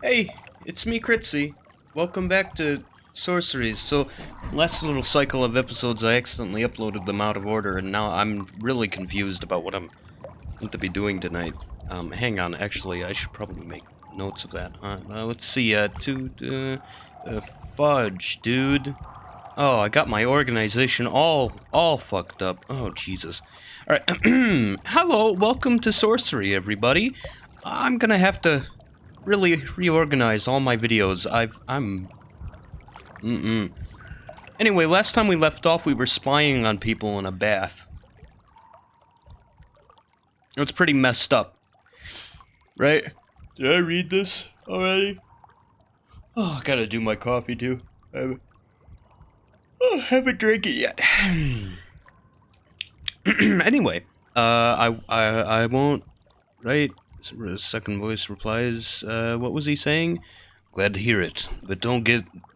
Hey, it's me, Critsy. Welcome back to Sorceries. So, last little cycle of episodes, I accidentally uploaded them out of order, and now I'm really confused about what I'm going to be doing tonight. Hang on, actually, I should probably make notes of that. Let's see, fudge, dude. Oh, I got my organization all fucked up. Oh, Jesus. Alright, hello, welcome to Sorcery, everybody. I'm gonna have to really reorganize all my videos. Anyway, last time we left off, we were spying on people in a bath. It was pretty messed up. Right? Did I read this already? Oh, I gotta do my coffee too. I haven't drank it yet. Anyway, I won't, right? Second voice replies, what was he saying? Glad to hear it, but don't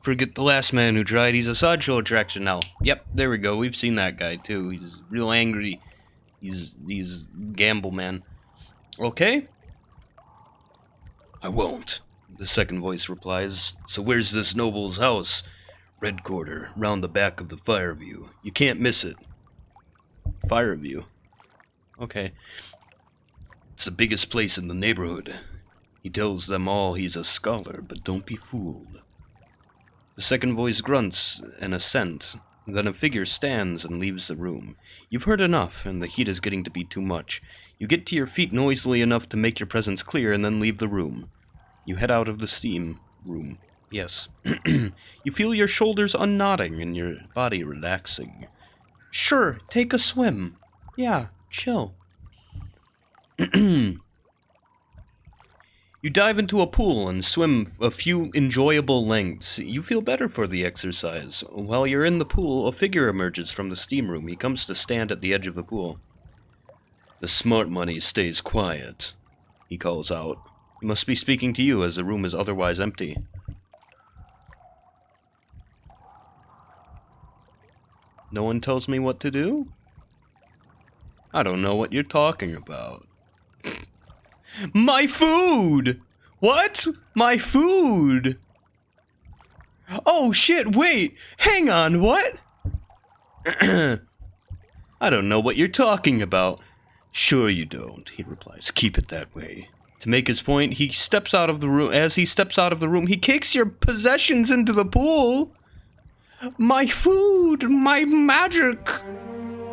forget the last man who tried. He's a sideshow attraction now. Yep, there we go. We've seen that guy too. He's real angry. He's gamble man. Okay? I won't. The second voice replies. So where's this noble's house? Red quarter, round the back of the Fireview. You can't miss it. Fireview. Okay. It's the biggest place in the neighborhood. He tells them all he's a scholar, but don't be fooled. The second voice grunts an assent, then a figure stands and leaves the room. You've heard enough, and the heat is getting to be too much. You get to your feet noisily enough to make your presence clear, and then leave the room. You head out of the steam room. Yes. You feel your shoulders unknotting and your body relaxing. Sure, take a swim. Yeah, chill. You dive into a pool and swim a few enjoyable lengths. You feel better for the exercise. While you're in the pool, a figure emerges from the steam room. He comes to stand at the edge of the pool. The smart money stays quiet, he calls out. He must be speaking to you as the room is otherwise empty. No one tells me what to do? I don't know what you're talking about. My food! What? My food! Oh shit, wait! Hang on, what? I don't know what you're talking about. Sure you don't, he replies. Keep it that way. To make his point, he steps out of the room. As he steps out of the room, he kicks your possessions into the pool. My food! My magic!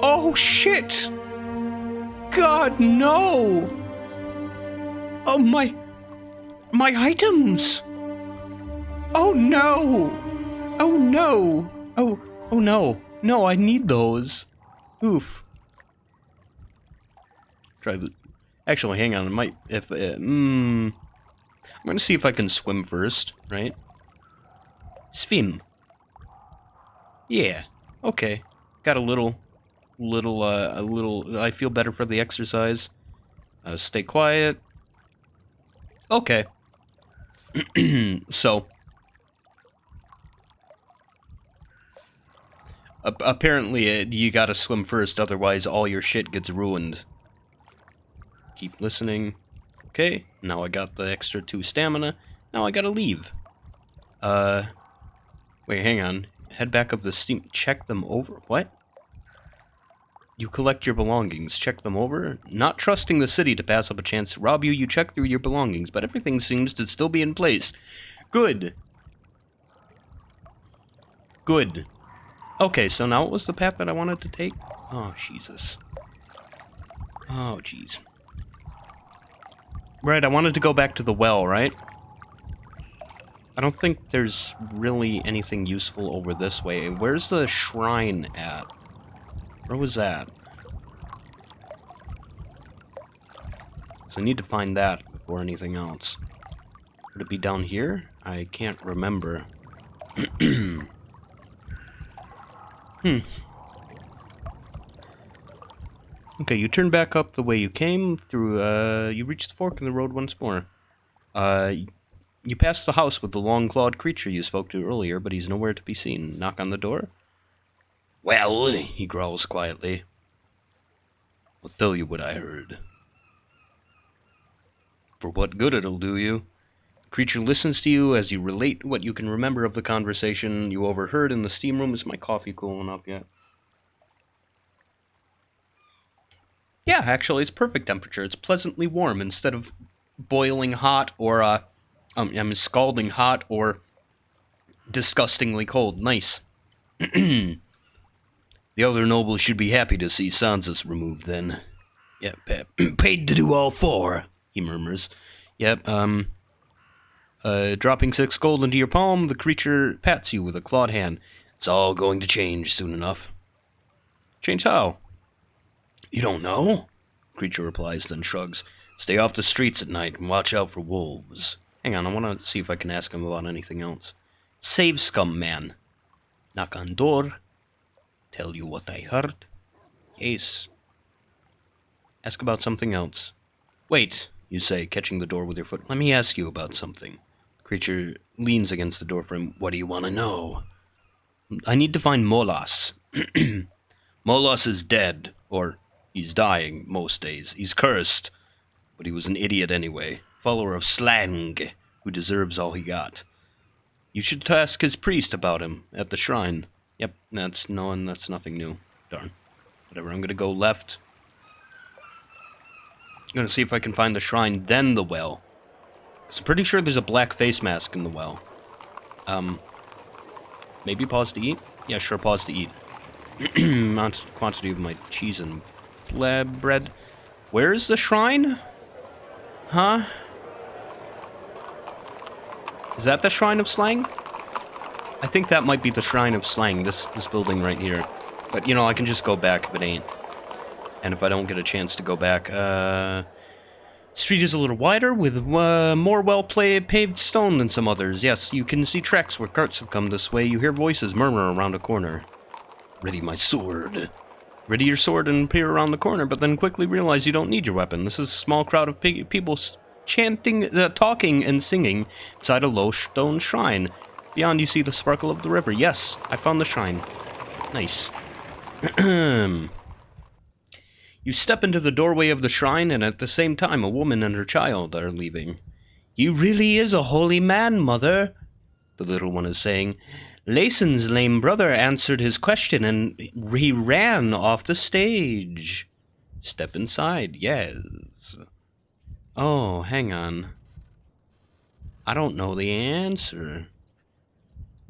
Oh shit! God, no! Oh, my items! Oh, no! Oh, no! Oh, no. No, I need those. Oof. Try the... Actually, hang on. I might... I'm gonna see if I can swim first, right? Swim. Yeah. Okay. Got a little... I feel better for the exercise. Stay quiet. Okay. So, apparently you gotta swim first, otherwise all your shit gets ruined. Keep listening. Okay, now I got the extra 2 stamina. Now I gotta leave. Wait, hang on. Head back up the steam. Check them over. What? You collect your belongings, check them over. Not trusting the city to pass up a chance to rob you, you check through your belongings, but everything seems to still be in place. Good. Good. Okay, so now what was the path that I wanted to take? Oh, Jesus. Oh, jeez. Right, I wanted to go back to the well, right? I don't think there's really anything useful over this way. Where's the shrine at? Where was that? So I need to find that before anything else. Would it be down here? I can't remember. Okay, you turn back up the way you came through, you reach the fork in the road once more. You pass the house with the long-clawed creature you spoke to earlier, but he's nowhere to be seen. Knock on the door. Well, he growls quietly. I'll tell you what I heard. For what good it'll do you. Creature listens to you as you relate what you can remember of the conversation you overheard in the steam room. Is my coffee cooling up yet? Yeah, actually, it's perfect temperature. It's pleasantly warm instead of boiling hot or, scalding hot or disgustingly cold. Nice. The other nobles should be happy to see Sansa's removed, then. Yep, paid to do all four, he murmurs. Yep, dropping 6 gold into your palm, the creature pats you with a clawed hand. It's all going to change soon enough. Change how? You don't know? The creature replies, then shrugs. Stay off the streets at night and watch out for wolves. Hang on, I want to see if I can ask him about anything else. Save scum, man. Knock on door. Tell you what I heard. Yes. Ask about something else. Wait, you say, catching the door with your foot. Let me ask you about something. The creature leans against the doorframe. What do you want to know? I need to find Molas. Molas is dead, or he's dying most days. He's cursed, but he was an idiot anyway. Follower of Slang, who deserves all he got. You should ask his priest about him at the shrine. Yep, that's nothing new. Darn. Whatever, I'm gonna go left. I'm gonna see if I can find the shrine, then the well. 'Cause I'm pretty sure there's a black face mask in the well. Maybe pause to eat? Yeah, sure, pause to eat. Amount quantity of my cheese and bread. Where is the shrine? Huh? Is that the Shrine of Slang? I think that might be the Shrine of Slang, this building right here. But, you know, I can just go back if it ain't. And if I don't get a chance to go back, street is a little wider, with more well-paved stone than some others. Yes, you can see tracks where carts have come this way. You hear voices murmur around a corner. Ready my sword. Ready your sword and peer around the corner, but then quickly realize you don't need your weapon. This is a small crowd of people chanting, talking, and singing inside a low stone shrine. Beyond, you see the sparkle of the river. Yes, I found the shrine. Nice. You step into the doorway of the shrine, and at the same time, a woman and her child are leaving. He really is a holy man, mother, the little one is saying. Layson's lame brother answered his question, and he ran off the stage. Step inside, yes. Oh, hang on. I don't know the answer.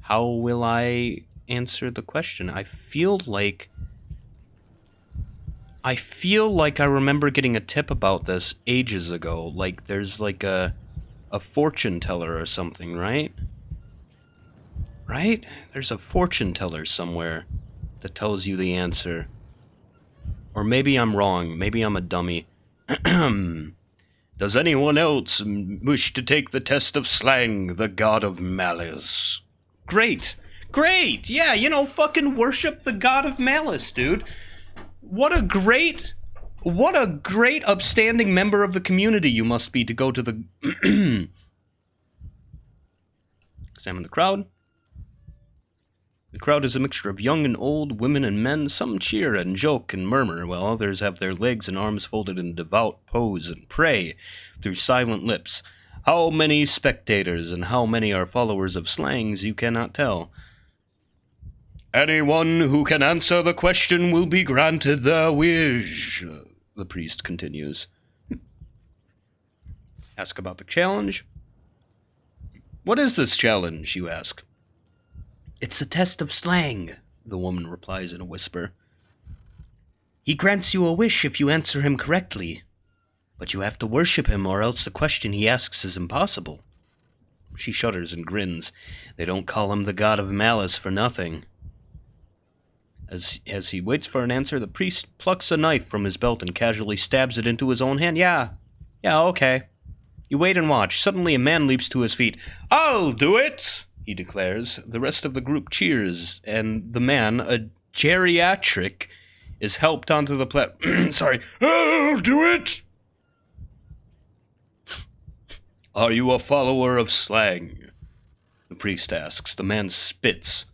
How will I answer the question? I feel like I remember getting a tip about this ages ago. Like, there's like a fortune teller or something, right? Right? There's a fortune teller somewhere that tells you the answer. Or maybe I'm wrong. Maybe I'm a dummy. Does anyone else wish to take the test of Slang, the god of malice? Great! Great! Yeah, you know, fucking worship the god of malice, dude. What a great upstanding member of the community you must be to go to the... Examine the crowd. The crowd is a mixture of young and old, women and men. Some cheer and joke and murmur, while others have their legs and arms folded in devout pose and pray through silent lips. How many spectators and how many are followers of Slangs, you cannot tell. Anyone who can answer the question will be granted their wish, the priest continues. Ask about the challenge. What is this challenge, you ask? It's the test of Slang, the woman replies in a whisper. He grants you a wish if you answer him correctly, but you have to worship him or else the question he asks is impossible. She shudders and grins. They don't call him the god of malice for nothing. As he waits for an answer, the priest plucks a knife from his belt and casually stabs it into his own hand. Yeah, okay. You wait and watch. Suddenly a man leaps to his feet. I'll do it, he declares. The rest of the group cheers, and the man, a geriatric, is helped onto the Sorry. I'll do it! Are you a follower of Slang? The priest asks. The man spits.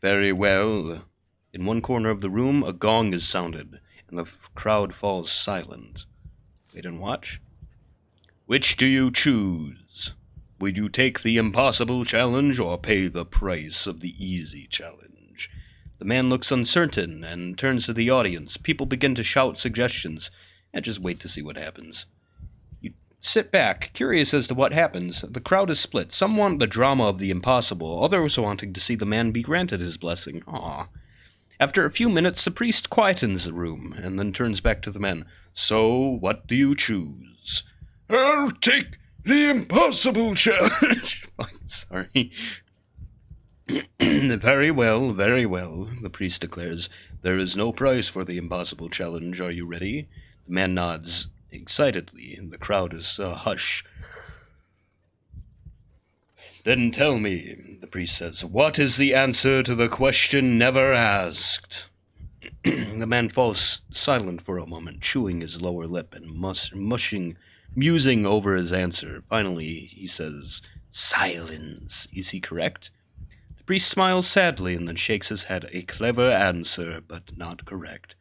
Very well. In one corner of the room, a gong is sounded, and the crowd falls silent. Wait and watch. Which do you choose? Would you take the impossible challenge or pay the price of the easy challenge? The man looks uncertain and turns to the audience. People begin to shout suggestions, and just wait to see what happens. You sit back, curious as to what happens. The crowd is split. Some want the drama of the impossible, others wanting to see the man be granted his blessing. Aww. After a few minutes, the priest quietens the room, and then turns back to the men. So, what do you choose? I'll take the impossible challenge. Sorry. Very well, the priest declares. There is no price for the impossible challenge. Are you ready? The man nods excitedly, and the crowd is hush. Then tell me, the priest says, what is the answer to the question never asked? The man falls silent for a moment, chewing his lower lip and musing over his answer. Finally, he says, silence. Is he correct? The priest smiles sadly and then shakes his head. A clever answer, but not correct.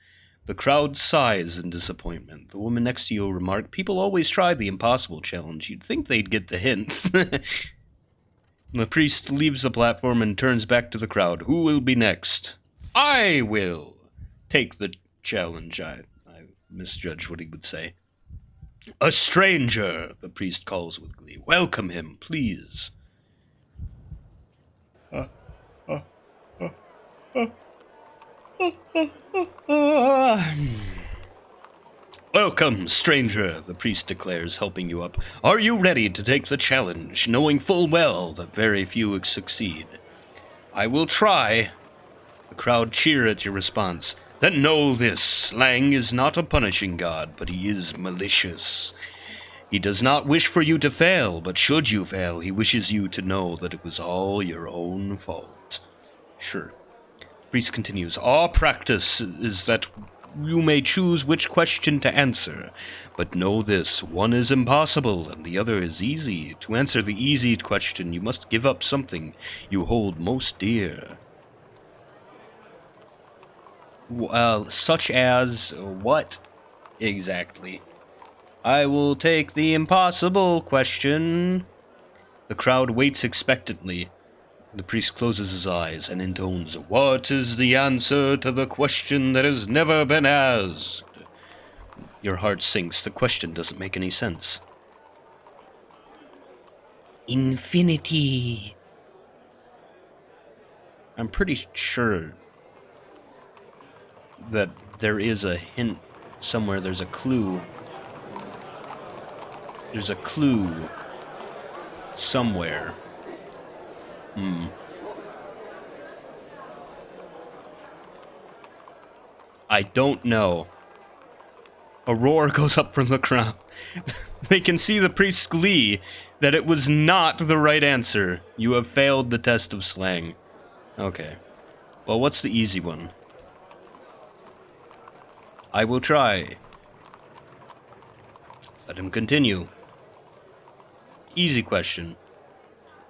The crowd sighs in disappointment. The woman next to you remarked, people always try the impossible challenge. You'd think they'd get the hint. The priest leaves the platform and turns back to the crowd. Who will be next? I will take the challenge. I misjudged what he would say. A stranger, the priest calls with glee. Welcome him, please. Welcome, stranger, the priest declares, helping you up. Are you ready to take the challenge, knowing full well that very few succeed? I will try. The crowd cheer at your response. Then know this, Slang is not a punishing god, but he is malicious. He does not wish for you to fail, but should you fail, he wishes you to know that it was all your own fault. Sure. The priest continues, our practice is that you may choose which question to answer, but know this, one is impossible and the other is easy. To answer the easy question, you must give up something you hold most dear. Such as what exactly? I will take the impossible question. The crowd waits expectantly. The priest closes his eyes and intones, what is the answer to the question that has never been asked? Your heart sinks. The question doesn't make any sense. Infinity. I'm pretty sure that there is a hint somewhere. There's a clue. There's a clue somewhere. I don't know. A roar goes up from the crowd. They can see the priest's glee that it was not the right answer. You have failed the test of slang. Okay. Well, what's the easy one? I will try. Let him continue. Easy question.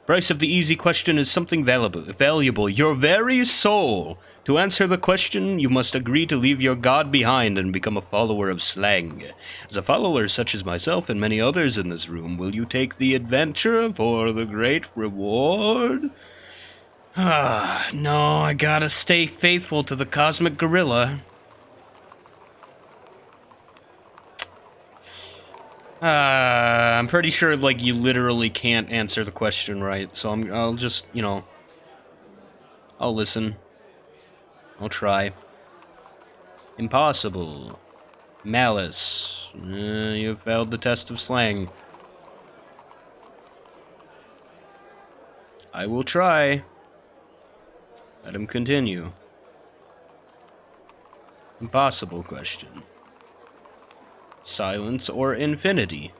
Price of the easy question is something valuable, your very soul. To answer the question, you must agree to leave your god behind and become a follower of slang. As a follower such as myself and many others in this room, will you take the adventure for the great reward? No, I gotta stay faithful to the cosmic gorilla. I'm pretty sure, like, you literally can't answer the question right, so I'll just, I'll listen. I'll try. Impossible. Malice. You failed the test of slang. I will try. Let him continue. Impossible question. Silence or infinity?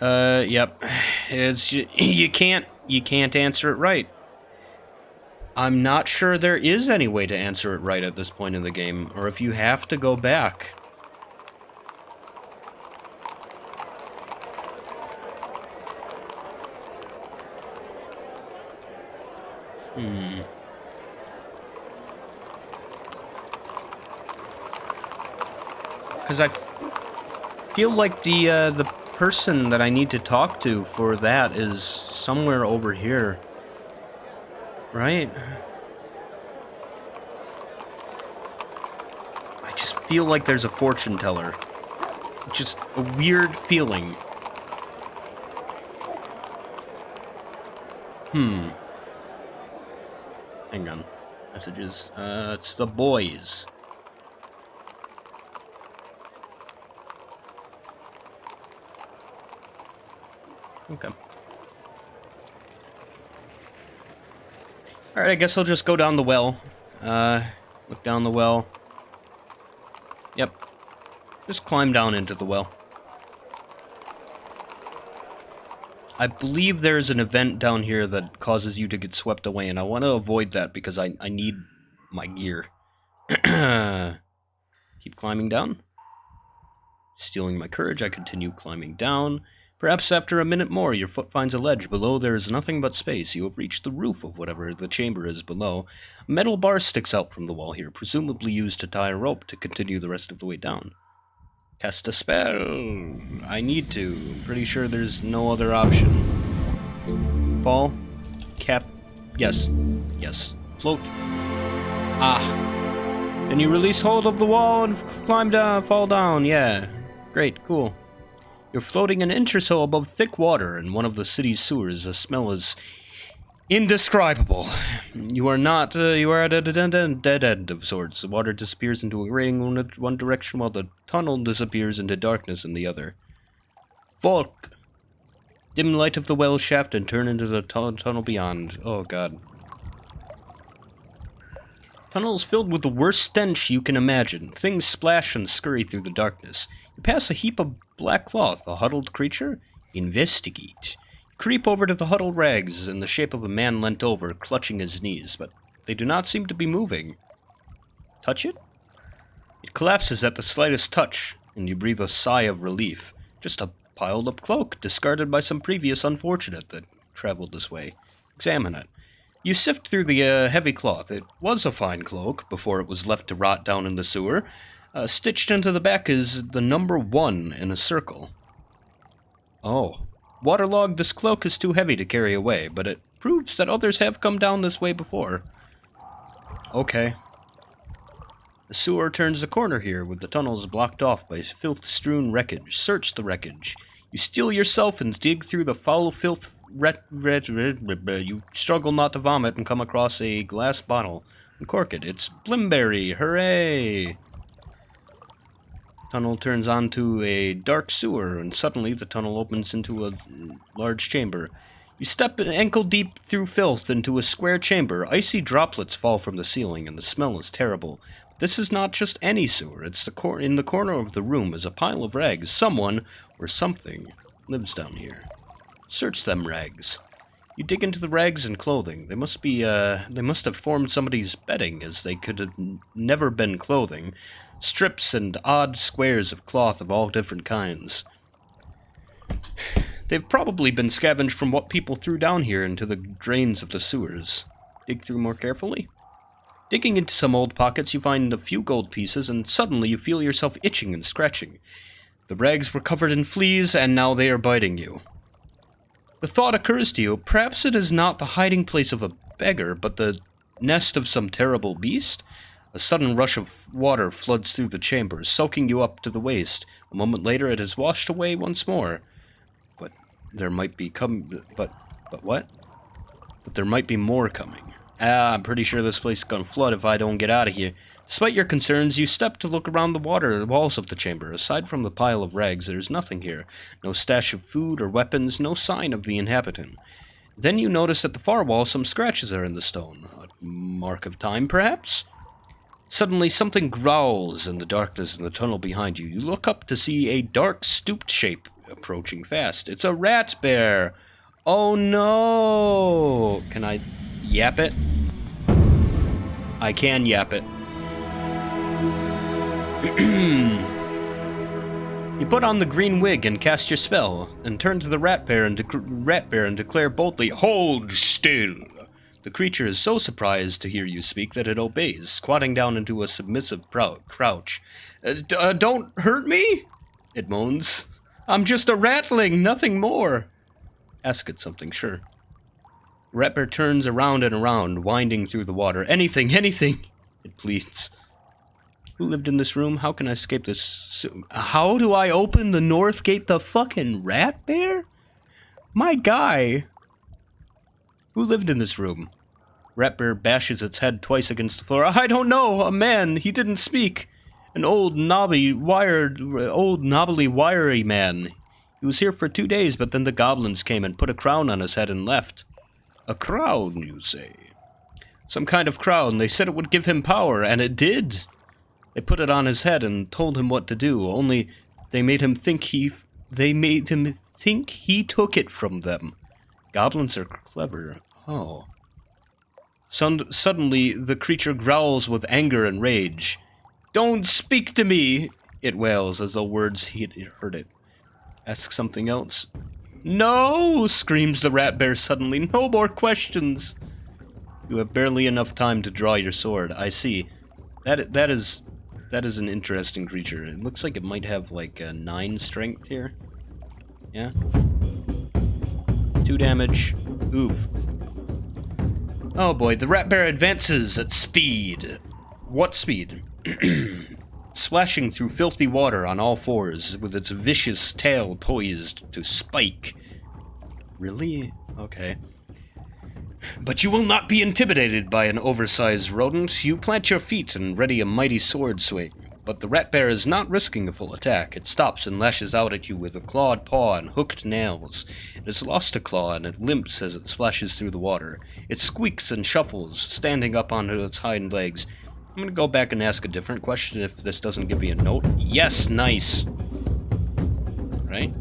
Yep. It's you can't answer it right. I'm not sure there is any way to answer it right at this point in the game, or if you have to go back. Because I feel like the person that I need to talk to for that is somewhere over here. Right? I just feel like there's a fortune teller. Just a weird feeling. Hang on. Messages. It's the boys. Okay. Alright, I guess I'll just go down the well. Look down the well. Yep. Just climb down into the well. I believe there's an event down here that causes you to get swept away, and I want to avoid that because I need my gear. Keep climbing down. Stealing my courage, I continue climbing down. Perhaps after a minute more, your foot finds a ledge. Below there is nothing but space. You have reached the roof of whatever the chamber is below. A metal bar sticks out from the wall here, presumably used to tie a rope to continue the rest of the way down. Cast a spell. I need to. I'm pretty sure there's no other option. Fall. Cap. Yes. Yes. Float. Ah. Then you release hold of the wall and climb down, fall down. Yeah. Great. Cool. You're floating an inch or so above thick water in one of the city's sewers. The smell is indescribable. You are not, you are at a dead end of sorts. The water disappears into a grating in one direction while the tunnel disappears into darkness in the other. Volk! Dim light of the well shaft and turn into the tunnel beyond. Oh god. Tunnel is filled with the worst stench you can imagine. Things splash and scurry through the darkness. You pass a heap of black cloth, a huddled creature. Investigate. Creep over to the huddled rags in the shape of a man leant over, clutching his knees, but they do not seem to be moving. Touch it? It collapses at the slightest touch, and you breathe a sigh of relief. Just a piled-up cloak, discarded by some previous unfortunate that traveled this way. Examine it. You sift through the heavy cloth. It was a fine cloak before it was left to rot down in the sewer. Stitched into the back is the number 1 in a circle. Oh. Waterlogged, this cloak is too heavy to carry away, but it proves that others have come down this way before. Okay. The sewer turns the corner here, with the tunnels blocked off by filth-strewn wreckage. Search the wreckage. You steel yourself and dig through the foul filth. You struggle not to vomit and come across a glass bottle. Uncork it. It's Blimberry. Hooray! Tunnel turns onto a dark sewer, and suddenly the tunnel opens into a large chamber. You step ankle-deep through filth into a square chamber. Icy droplets fall from the ceiling, and the smell is terrible. But this is not just any sewer. It's in the corner of the room is a pile of rags. Someone, or something, lives down here. Search them rags. You dig into the rags and clothing. They must have formed somebody's bedding, as they could have never been clothing. Strips and odd squares of cloth of all different kinds. They've probably been scavenged from what people threw down here into the drains of the sewers. Dig through more carefully. Digging into some old pockets, you find a few gold pieces, and suddenly you feel yourself itching and scratching. The rags were covered in fleas, and now they are biting you. The thought occurs to you, perhaps it is not the hiding place of a beggar, but the nest of some terrible beast? A sudden rush of water floods through the chamber, soaking you up to the waist. A moment later, it is washed away once more. But there might be But what? But there might be more coming. I'm pretty sure this place is gonna flood if I don't get out of here. Despite your concerns, you step to look around the walls of the chamber. Aside from the pile of rags, there is nothing here. No stash of food or weapons, no sign of the inhabitant. Then you notice at the far wall some scratches are in the stone. A mark of time, perhaps? Suddenly, something growls in the darkness in the tunnel behind you. You look up to see a dark, stooped shape approaching fast. It's a rat bear! Oh no! Can I yap it? I can yap it. You put on the green wig and cast your spell, and turn to the rat bear and declare boldly, "Hold still!" The creature is so surprised to hear you speak that it obeys, squatting down into a submissive crouch. Don't hurt me? It moans. I'm just a ratling, nothing more. Ask it something, sure. Rat Bear turns around and around, winding through the water. Anything, anything, it pleads. Who lived in this room? How can I escape this? How do I open the north gate? The fucking Rat Bear? My guy. Who lived in this room? Rat Bear bashes its head twice against the floor. I don't know. A man. He didn't speak. An old, knobbly, wiry man. He was here for 2 days, but then the goblins came and put a crown on his head and left. A crown, you say? Some kind of crown. They said it would give him power, and it did. They put it on his head and told him what to do, only they made him think he took it from them. Goblins are clever. Oh. Suddenly, the creature growls with anger and rage. Don't speak to me, it wails, as though words he'd heard it. Ask something else. No, screams the Rat Bear suddenly. No more questions. You have barely enough time to draw your sword. I see. That is an interesting creature. It looks like it might have like a 9 strength here. Yeah. 2 damage. Oof. Oh boy, the Rat Bear advances at speed. What speed? Splashing through filthy water on all fours, with its vicious tail poised to spike. Really? Okay. But you will not be intimidated by an oversized rodent. You plant your feet and ready a mighty sword swing. But the Rat Bear is not risking a full attack. It stops and lashes out at you with a clawed paw and hooked nails. It has lost a claw and it limps as it splashes through the water. It squeaks and shuffles, standing up onto its hind legs. I'm gonna go back and ask a different question if this doesn't give me a note. Yes, nice. Right?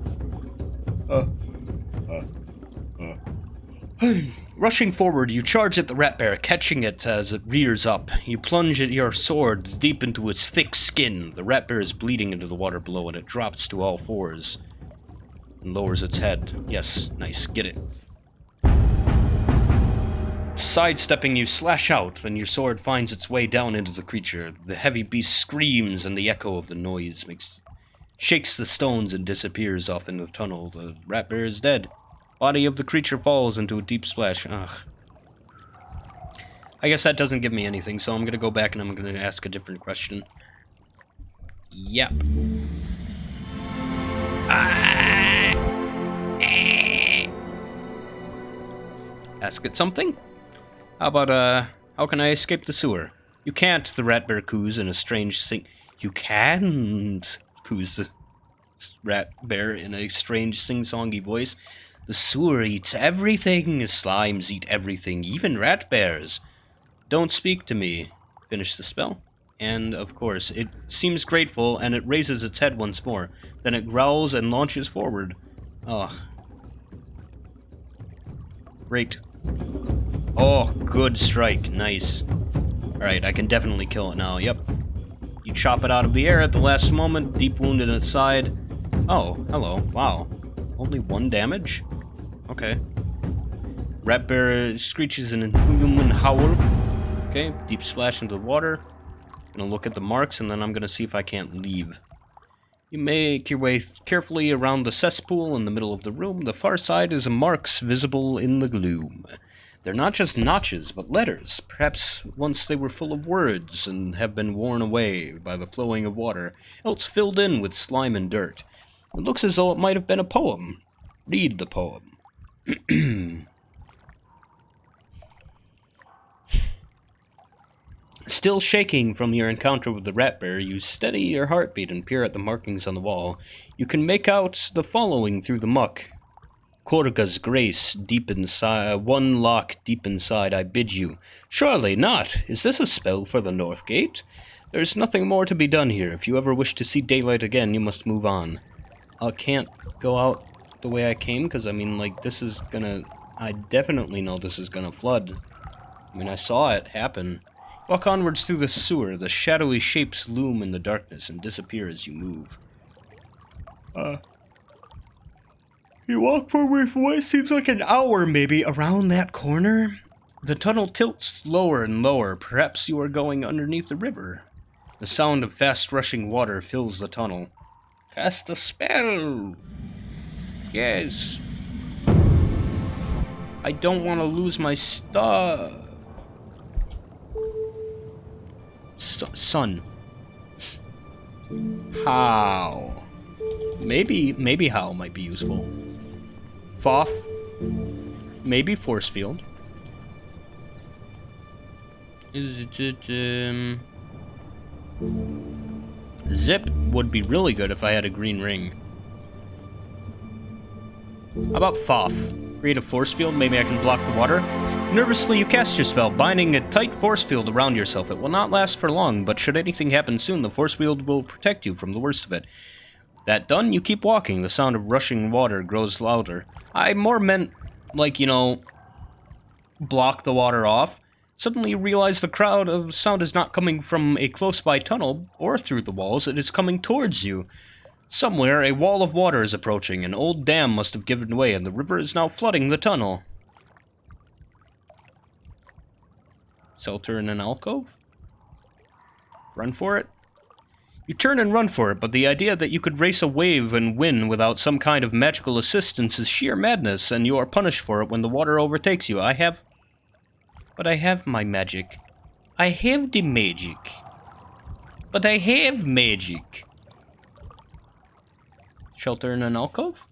Rushing forward, you charge at the Rat Bear, catching it as it rears up. You plunge your sword deep into its thick skin. The Rat Bear is bleeding into the water below, and it drops to all fours and lowers its head. Yes, nice, get it. Sidestepping, you slash out, then your sword finds its way down into the creature. The heavy beast screams, and the echo of the noise shakes the stones and disappears off into the tunnel. The Rat Bear is dead. Body of the creature falls into a deep splash. Ugh. I guess that doesn't give me anything, so I'm gonna go back and I'm gonna ask a different question. Yep. Ask it something? How about, how can I escape the sewer? You can't, the Rat Bear coos in a strange You can't, coos the Rat Bear in a strange sing-songy voice. The sewer eats everything. Slimes eat everything, even rat bears. Don't speak to me. Finish the spell. And, of course, it seems grateful, and it raises its head once more. Then it growls and launches forward. Oh. Great. Oh, good strike. Nice. Alright, I can definitely kill it now. Yep. You chop it out of the air at the last moment. Deep wound in its side. Oh, hello. Wow. Only 1 damage? Okay. Rat Bear screeches an inhuman howl. Okay, deep splash into the water. Gonna look at the marks, and then I'm gonna see if I can't leave. You make your way carefully around the cesspool in the middle of the room. The far side is marks visible in the gloom. They're not just notches, but letters. Perhaps once they were full of words and have been worn away by the flowing of water, else filled in with slime and dirt. It looks as though it might have been a poem. Read the poem. Still shaking from your encounter with the Rat Bear, you steady your heartbeat and peer at the markings on the wall. You can make out the following through the muck. Korga's grace, deep inside, 1 lock deep inside, I bid you. Surely not. Is this a spell for the North Gate? There's nothing more to be done here. If you ever wish to see daylight again, you must move on. I can't go out the way I came, because, I mean, like, this is gonna... I definitely know this is gonna flood. I mean, I saw it happen. Walk onwards through the sewer. The shadowy shapes loom in the darkness and disappear as you move. You walk forward for what seems like an hour, maybe, around that corner. The tunnel tilts lower and lower. Perhaps you are going underneath the river. The sound of fast rushing water fills the tunnel. Cast a spell! Yes. I don't want to lose my stuff. Sun. How? Maybe how might be useful. Foff. Maybe force field. Is it, Zip would be really good if I had a green ring. How about Foff? Create a force field, maybe I can block the water. Nervously, you cast your spell, binding a tight force field around yourself. It will not last for long, but should anything happen soon, the force field will protect you from the worst of it. That done, you keep walking. The sound of rushing water grows louder. I more meant, like, you know, block the water off. Suddenly you realize the crowd of sound is not coming from a close-by tunnel or through the walls. It is coming towards you. Somewhere, a wall of water is approaching. An old dam must have given way, and the river is now flooding the tunnel. Shelter in an alcove? Run for it? You turn and run for it, but the idea that you could race a wave and win without some kind of magical assistance is sheer madness, and you are punished for it when the water overtakes you. I have my magic. I have the magic. But I have magic. Shelter in an alcove?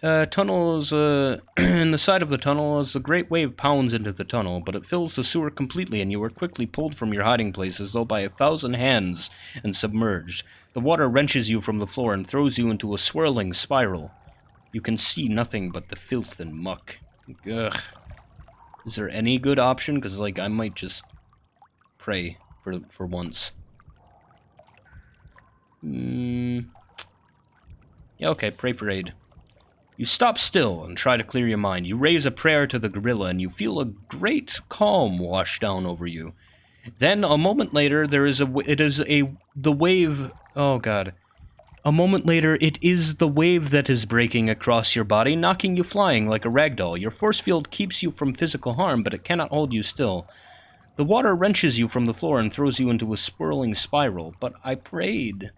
Tunnel is, in the side of the tunnel as the great wave pounds into the tunnel, but it fills the sewer completely and you are quickly pulled from your hiding place as though by 1,000 hands and submerged. The water wrenches you from the floor and throws you into a swirling spiral. You can see nothing but the filth and muck. Ugh. Is there any good option? Because, like, I might just pray for once. Yeah, okay, pray for aid. You stop still and try to clear your mind. You raise a prayer to the gorilla and you feel a great calm wash down over you. Then, a moment later, the wave... Oh, God. A moment later, it is the wave that is breaking across your body, knocking you flying like a ragdoll. Your force field keeps you from physical harm, but it cannot hold you still. The water wrenches you from the floor and throws you into a swirling spiral. But I prayed.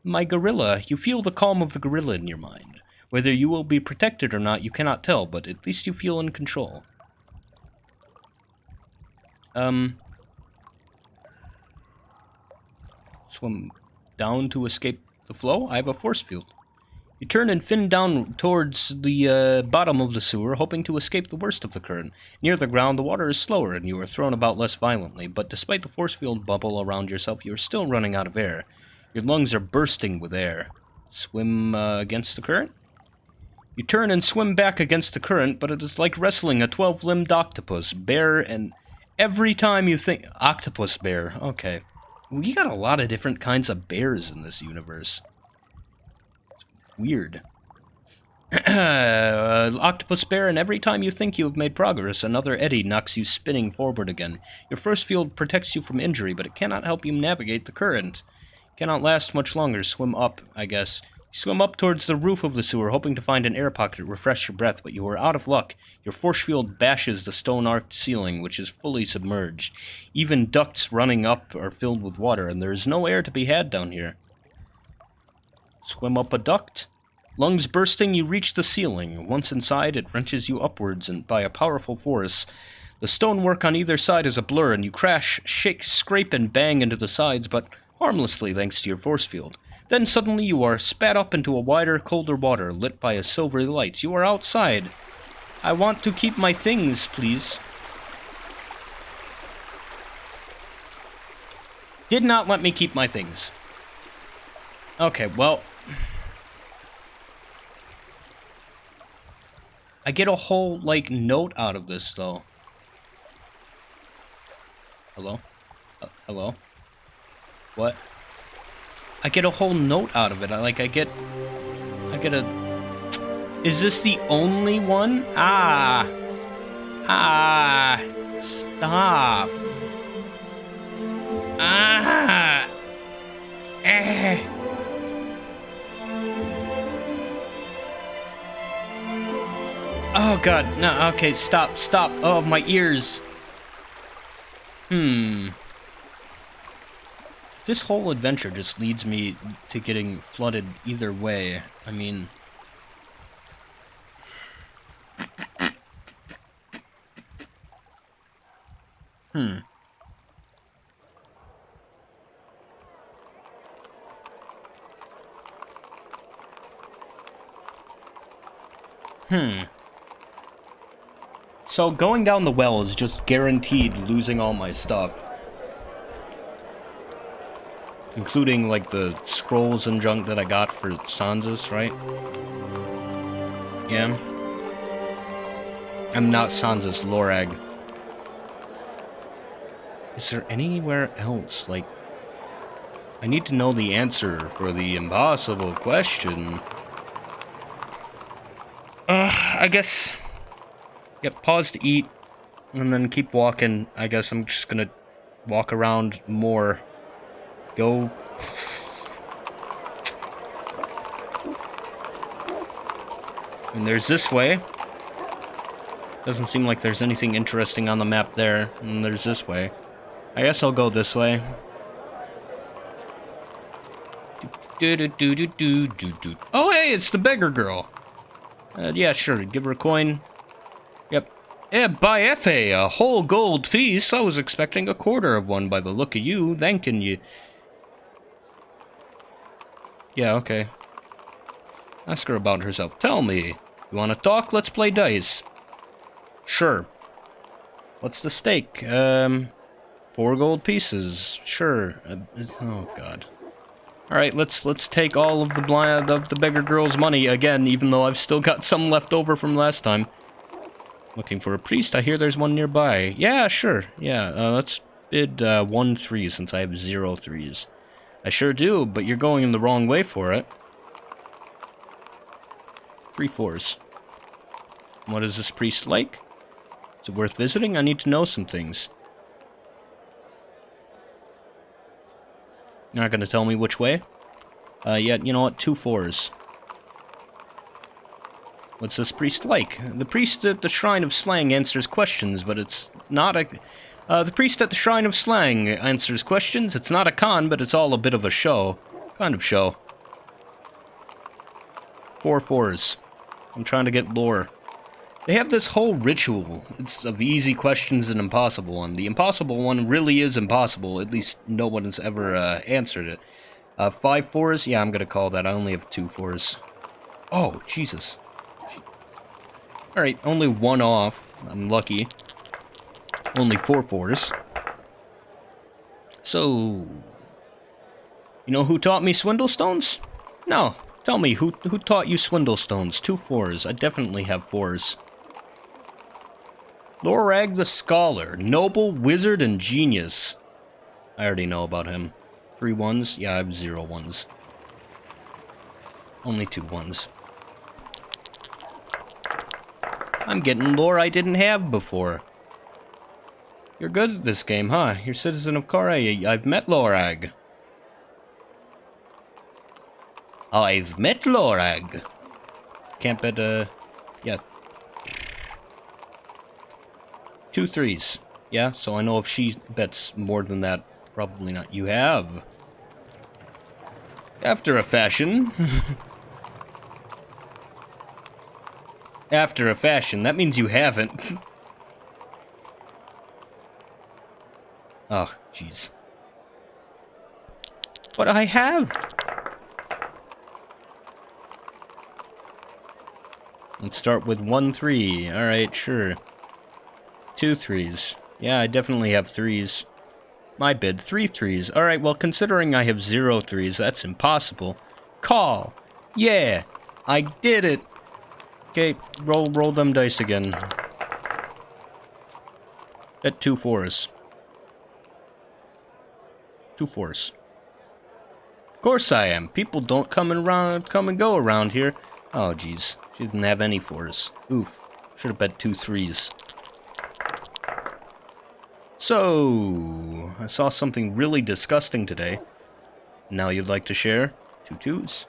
My gorilla, you feel the calm of the gorilla in your mind. Whether you will be protected or not, you cannot tell, but at least you feel in control. Swim down to escape the flow? I have a force field. You turn and fin down towards the bottom of the sewer, hoping to escape the worst of the current. Near the ground, the water is slower, and you are thrown about less violently, but despite the force field bubble around yourself, you are still running out of air. Your lungs are bursting with air. Swim against the current? You turn and swim back against the current, but it is like wrestling a 12-limbed octopus, bear, and every time you think... Octopus bear, okay. We got a lot of different kinds of bears in this universe. It's weird. Octopus bear, and every time you think you have made progress, another eddy knocks you spinning forward again. Your first field protects you from injury, but it cannot help you navigate the current. It cannot last much longer. Swim up, I guess. You swim up towards the roof of the sewer, hoping to find an air pocket to refresh your breath, but you are out of luck. Your force field bashes the stone-arched ceiling, which is fully submerged. Even ducts running up are filled with water, and there is no air to be had down here. Swim up a duct. Lungs bursting, you reach the ceiling. Once inside, it wrenches you upwards and by a powerful force. The stonework on either side is a blur, and you crash, shake, scrape, and bang into the sides, but harmlessly thanks to your force field. Then suddenly you are spat up into a wider, colder water, lit by a silvery light. You are outside. I want to keep my things, please. Did not let me keep my things. Okay, well... I get a whole, like, note out of this, though. Hello? Hello? What? I get a whole note out of it. I get a... Is this the only one? Ah! Stop! Ah! Eh! Oh god, no, okay, stop. Oh, my ears. This whole adventure just leads me to getting flooded either way. I mean... Hmm. So going down the well is just guaranteed losing all my stuff. Including, like, the scrolls and junk that I got for Sansa's, right? Yeah. I'm not Sansa's Lorag. Is there anywhere else? Like, I need to know the answer for the impossible question. I guess... Yep, pause to eat, and then keep walking. I guess I'm just gonna walk around more. Go... And there's this way. Doesn't seem like there's anything interesting on the map there. And there's this way. I guess I'll go this way. Oh, hey, it's the beggar girl. Yeah, sure, give her a coin. Yep. Yeah, by F.A., a whole gold piece. I was expecting a quarter of one by the look of you. Thanking you. Yeah, okay. Ask her about herself. Tell me. You want to talk? Let's play dice. Sure. What's the stake? 4 gold pieces. Sure. Oh, God. Alright, let's take all of the beggar girl's money again, even though I've still got some left over from last time. Looking for a priest. I hear there's one nearby. Yeah, sure. Yeah, let's bid 1 3 since I have 0 3s. I sure do, but you're going in the wrong way for it. 3 4s. What is this priest like? Is it worth visiting? I need to know some things. You're not going to tell me which way? Yeah, you know what? 2 4s. What's this priest like? The priest at the Shrine of Slang answers questions, but it's not a... the priest at the Shrine of Slang answers questions. It's not a con, but it's all a bit of a show. Kind of show. 4 4s. I'm trying to get lore. They have this whole ritual. It's of easy questions and impossible one. The impossible one really is impossible. At least no one has ever answered it. 5 4s? Yeah, I'm gonna call that. I only have 2 4s. Oh, Jesus. Alright, only 1 off. I'm lucky. Only 4 4s. So... You know who taught me Swindlestones? No. Tell me, who taught you Swindlestones? 2 4s. I definitely have 4s. Lorag the Scholar. Noble, wizard, and genius. I already know about him. 3 1s? Yeah, I have 0 1s. Only 2 1s. I'm getting lore I didn't have before. You're good at this game, huh? You're citizen of Korea. I've met Lorag. I've met Lorag. Can't bet, yeah. 2 3s. Yeah, so I know if she bets more than that, probably not. You have. After a fashion. After a fashion. That means you haven't. Oh, jeez. But I have. Let's start with 1 3. Alright, sure. 2 3s. Yeah, I definitely have 3s. My bid, 3 3s. Alright, well, considering I have 0 3s, that's impossible. Call! Yeah! I did it! Okay, roll them dice again. Bet 2 4s. 2 4s. Of course I am. People don't come and go around here. Oh, jeez. She didn't have any 4s. Oof. Should have bet 2 3s. So, I saw something really disgusting today. Now you'd like to share? 2 2s.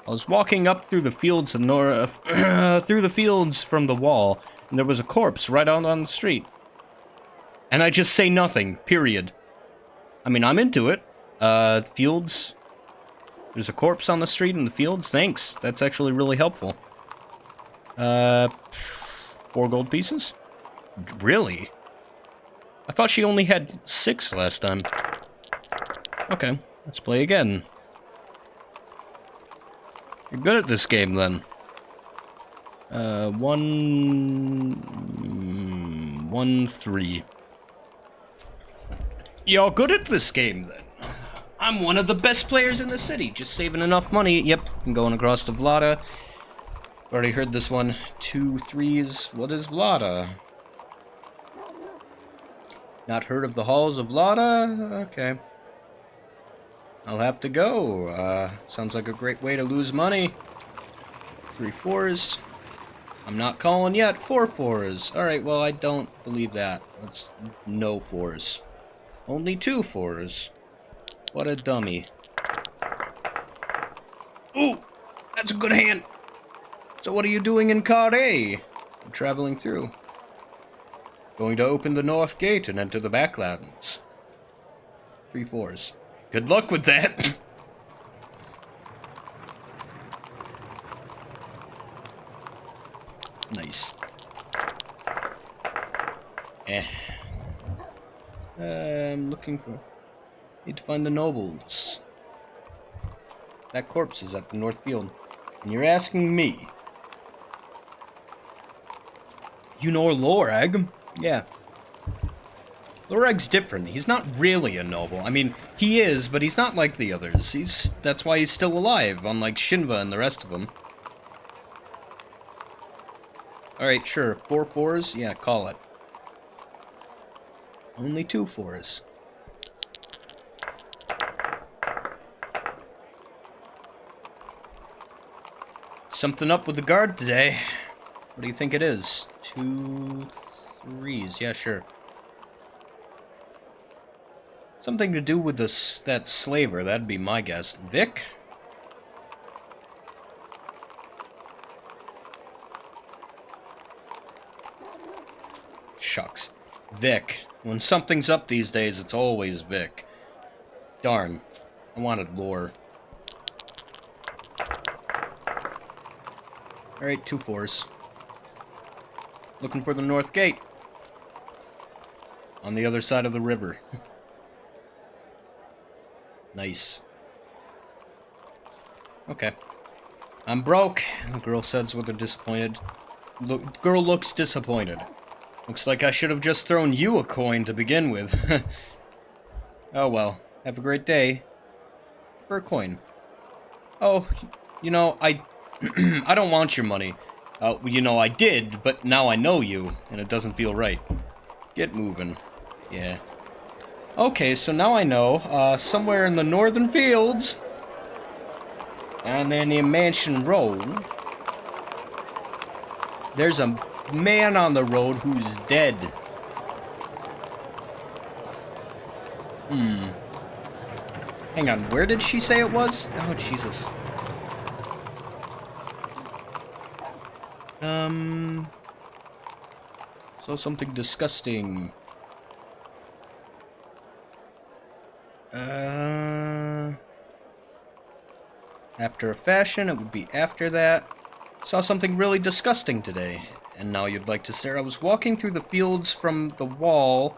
I was walking up through the fields through the fields from the wall, and there was a corpse right out on the street. And I just say nothing, period. I mean, I'm into it. Fields. There's a corpse on the street in the fields. Thanks. That's actually really helpful. 4 gold pieces? Really? I thought she only had 6 last time. Okay, let's play again. You're good at this game, then. 1-3. You're good at this game, then. I'm one of the best players in the city, just saving enough money. Yep, I'm going across to Vlada. Already heard this one. 2 3s. What is Vlada? Not heard of the halls of Vlada? Okay. I'll have to go. Sounds like a great way to lose money. 3 4s. I'm not calling yet. 4 4s. Alright, well, I don't believe that. That's no 4s. Only 2 4s. What a dummy. Ooh! That's a good hand! So what are you doing in Card A? I'm traveling through. Going to open the north gate and enter the backlands. 3 4s. Good luck with that! Nice. I'm looking for... Need to find the nobles. That corpse is at the north field. And you're asking me. You know Lorag? Yeah. Lorag's different. He's not really a noble. I mean, he is, but he's not like the others. That's why he's still alive, unlike Shinva and the rest of them. Alright, sure. 4 4s? Yeah, call it. Only 2 4s. Something up with the guard today. What do you think it is? 2 3s. Yeah, sure. Something to do with that slaver. That'd be my guess. Vic? Shucks. Vic. When something's up these days, it's always Vic. Darn. I wanted lore. Alright, 2 4s. Looking for the north gate. On the other side of the river. Nice. Okay. I'm broke, the girl says with a disappointed... Girl looks disappointed. Looks like I should have just thrown you a coin to begin with. Oh well. Have a great day. For a coin. Oh, you know, I don't want your money. You know, I did, but now I know you, and it doesn't feel right. Get moving. Yeah. Okay, so now I know, somewhere in the northern fields, and then in Mansion Road, there's a man on the road who's dead. Hang on, where did she say it was? Oh, Jesus. So something disgusting. After a fashion, it would be after that. Saw something really disgusting today. And now you'd like to stare. I was walking through the fields from the wall.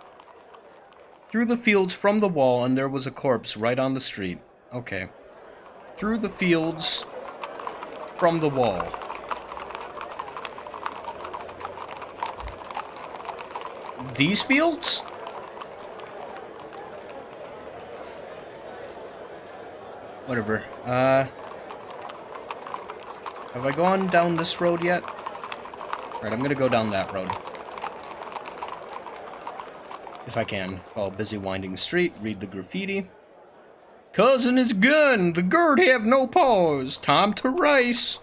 And there was a corpse right on the street. Okay. Through the fields from the wall. These fields? Whatever. Have I gone down this road yet? Alright, I'm gonna go down that road. If I can. While busy winding the street, read the graffiti. Cousin is gun! The guard have no pause! Time to race!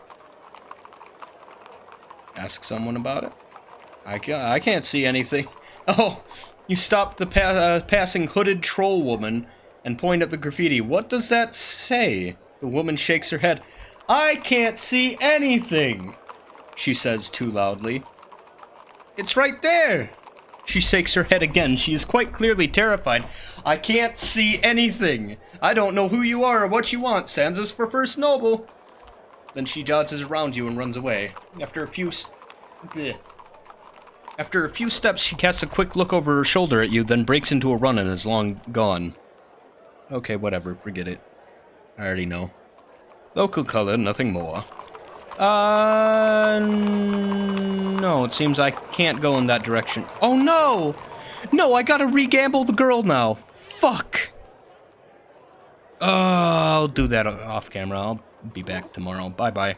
Ask someone about it. I can't see anything. Oh! You stopped the passing hooded troll woman and point at the graffiti. What does that say? The woman shakes her head. I can't see anything, she says too loudly. It's right there! She shakes her head again. She is quite clearly terrified. I can't see anything. I don't know who you are or what you want. Sansa's for first noble. Then she dodges around you and runs away. After a few... Bleh. After a few steps, she casts a quick look over her shoulder at you, then breaks into a run and is long gone. Okay, whatever, forget it. I already know. Local color, nothing more. No, it seems I can't go in that direction. Oh no! No, I gotta re-gamble the girl now. Fuck! I'll do that off camera. I'll be back tomorrow. Bye-bye.